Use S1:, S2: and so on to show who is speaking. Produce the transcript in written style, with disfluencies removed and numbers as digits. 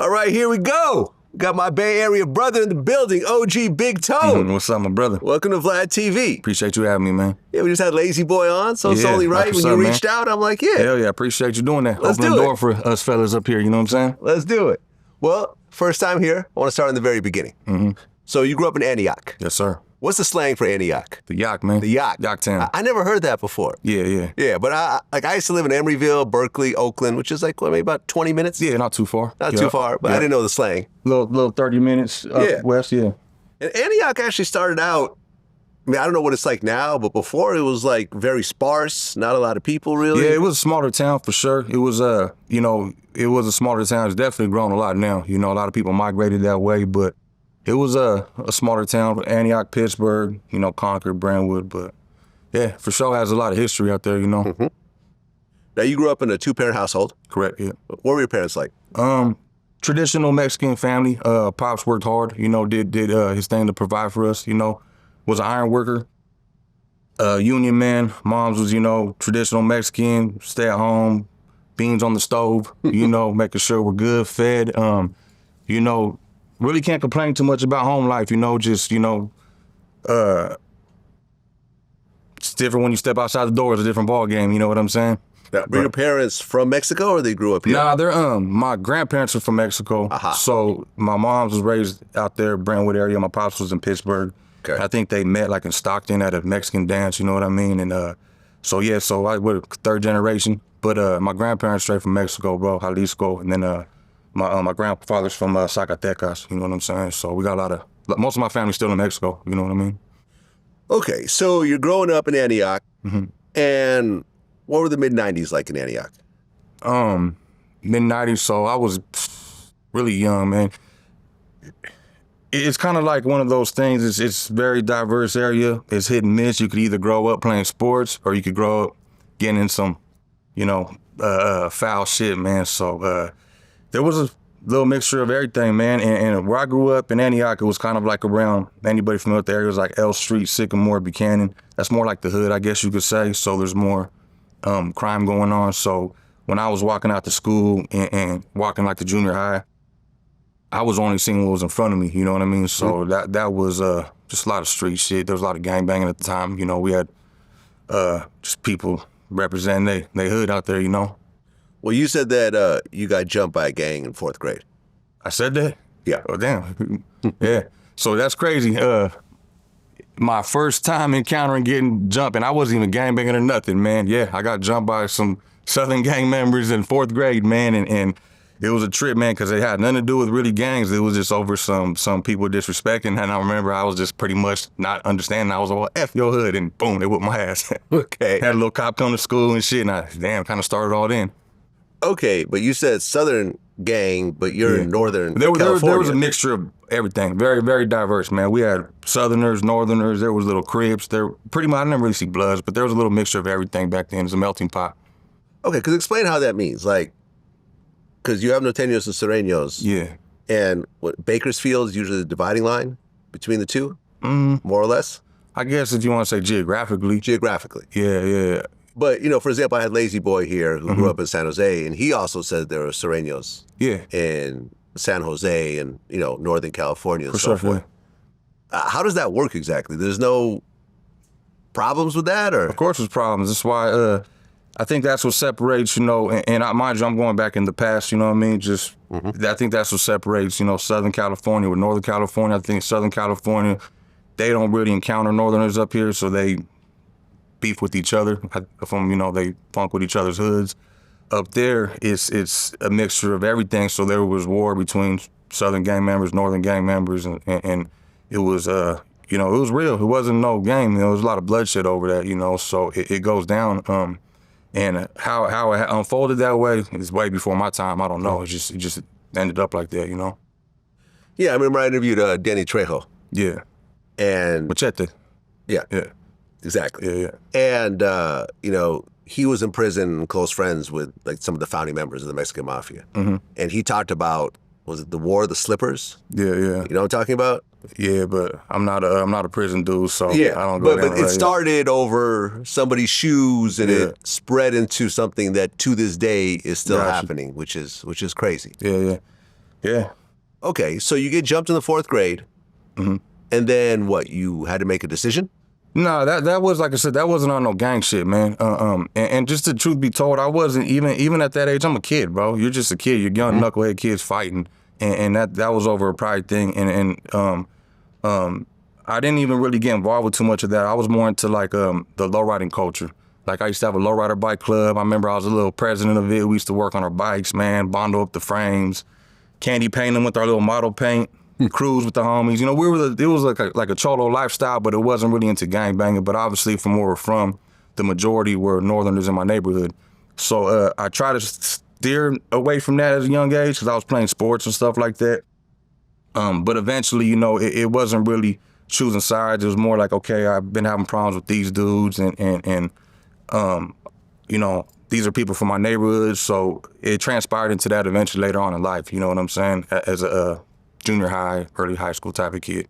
S1: All right, here we go. Got my Bay Area brother in the building, OG Big Toe.
S2: What's up, my brother?
S1: Welcome to Vlad TV.
S2: Appreciate you having me, man.
S1: Yeah, we just had Lazy Boy on, so it's only right. When you reached out, I'm like, yeah.
S2: Hell yeah, appreciate you doing that.
S1: Let's
S2: Opening
S1: do
S2: the
S1: it.
S2: door for us fellas up here, you know what I'm saying?
S1: Let's do it. Well, first time here, I want to start in the very beginning. So you grew up in Antioch.
S2: Yes, sir.
S1: What's the slang for Antioch?
S2: The Yock, man.
S1: The Yock.
S2: Yocktown.
S1: I never heard that before.
S2: Yeah.
S1: Yeah, but I used to live in Emeryville, Berkeley, Oakland, which is like, maybe about 20 minutes?
S2: Yeah, not too far.
S1: Not too far, but I didn't know the slang.
S2: Little 30 minutes up west, yeah.
S1: And Antioch actually started out, I mean, I don't know what it's like now, but before it was like very sparse, not a lot of people really.
S2: Yeah, it was a smaller town for sure. It was, it was a smaller town. It's definitely grown a lot now. You know, a lot of people migrated that way, but it was a smaller town, Antioch, Pittsburgh, Concord, Brentwood, but yeah, for sure has a lot of history out there,
S1: Now, you grew up in a two-parent household.
S2: Correct, yeah.
S1: What were your parents like?
S2: Traditional Mexican family. Pops worked hard, did his thing to provide for us, was an iron worker, union man. Mom's was, traditional Mexican, stay at home, beans on the stove, making sure we're good, fed, really can't complain too much about home life, just, it's different when you step outside the door. It's a different ball game, you know what I'm saying?
S1: Now, were your parents from Mexico or they grew up here?
S2: Nah, they're, my grandparents are from Mexico. So my mom was raised out there, Brentwood area. My pops was in Pittsburgh.
S1: Okay.
S2: I think they met like in Stockton at a Mexican dance, you know what I mean? And so we're third generation. But my grandparents straight from Mexico, bro, Jalisco. And then my grandfather's from Zacatecas, you know what I'm saying? So we got most of my family's still in Mexico, you know what I mean?
S1: Okay, so you're growing up in Antioch, and what were the mid-'90s like in Antioch?
S2: Mid-'90s, so I was really young, man. It's kind of like one of those things. It's very diverse area. It's hit and miss. You could either grow up playing sports or you could grow up getting in some, foul shit, man. So there was a little mixture of everything, man. And where I grew up in Antioch, it was kind of like around, anybody familiar with the area, it was like L Street, Sycamore, Buchanan. That's more like the hood, I guess you could say. So there's more crime going on. So when I was walking out to school and walking like the junior high, I was only seeing what was in front of me, you know what I mean? So that was just a lot of street shit. There was a lot of gang banging at the time. We had just people representing they hood out there,
S1: Well, you said that you got jumped by a gang in 4th grade.
S2: I said that?
S1: Yeah.
S2: Oh, damn. Yeah. So that's crazy. My first time encountering getting jumped, and I wasn't even gangbanging or nothing, man. Yeah, I got jumped by some Southern gang members in 4th grade, man, and it was a trip, man, because it had nothing to do with really gangs. It was just over some people disrespecting, and I remember I was just pretty much not understanding. I was like, well, F your hood, and boom, they whooped my ass.
S1: Okay.
S2: Had a little cop come to school and shit, and I, kind of started all in.
S1: Okay, but you said Southern gang, but you're in Northern California.
S2: There was a mixture of everything. Very, very diverse, man. We had Southerners, Northerners. There was little Crips. There pretty much, I didn't really see Bloods, but there was a little mixture of everything back then. It was a melting pot.
S1: Okay, because explain how that means. Like, because you have Norteños and Sureños.
S2: Yeah.
S1: And what Bakersfield is usually the dividing line between the two, more or less?
S2: I guess if you want to say geographically.
S1: Geographically.
S2: Yeah.
S1: But, for example, I had Lazy Boy here who grew up in San Jose, and he also said there were Sureños in San Jose and, Northern California and
S2: For
S1: so
S2: sure,
S1: forth. How does that work exactly? There's no problems with that? Or?
S2: Of course there's problems. That's why I think that's what separates, and mind you, I'm going back in the past, you know what I mean? Just, I think that's what separates, Southern California with Northern California. I think Southern California, they don't really encounter Northerners up here, so they beef with each other. They funk with each other's hoods. Up there, it's a mixture of everything. So there was war between Southern gang members, Northern gang members, and it was, it was real. It wasn't no game. There was a lot of bloodshed over that, so it goes down. And how it unfolded that way is way before my time. I don't know. It just ended up like that,
S1: Yeah, I remember I interviewed Danny Trejo.
S2: Yeah.
S1: And
S2: Machete.
S1: Yeah. Exactly.
S2: Yeah.
S1: And, he was in prison and close friends with like some of the founding members of the Mexican Mafia. And he talked about, was it the War of the Slippers?
S2: Yeah.
S1: You know what I'm talking about?
S2: Yeah, but I'm not a prison dude, so
S1: yeah.
S2: I don't go down
S1: But it started over somebody's shoes, and it spread into something that to this day is still happening, which is crazy.
S2: Yeah. Yeah.
S1: Okay, so you get jumped in the 4th grade, and then what? You had to make a decision?
S2: No, that was, like I said, that wasn't on no gang shit, man. And just the truth be told, I wasn't even at that age. I'm a kid, bro. You're just a kid. You're young knucklehead kids fighting, and that was over a pride thing. I didn't even really get involved with too much of that. I was more into like the lowriding culture. Like I used to have a lowrider bike club. I remember I was a little president of it. We used to work on our bikes, man, bundle up the frames, candy paint them with our little model paint. Cruise with the homies. You know, it was like a cholo lifestyle, but it wasn't really into gang banging. But obviously, from where we're from, the majority were Northerners in my neighborhood. So I tried to steer away from that at a young age because I was playing sports and stuff like that. But eventually, you know, it wasn't really choosing sides. It was more like, okay, I've been having problems with these dudes, and you know, these are people from my neighborhood. So it transpired into that eventually later on in life. You know what I'm saying? As a junior high, early high school type of kid.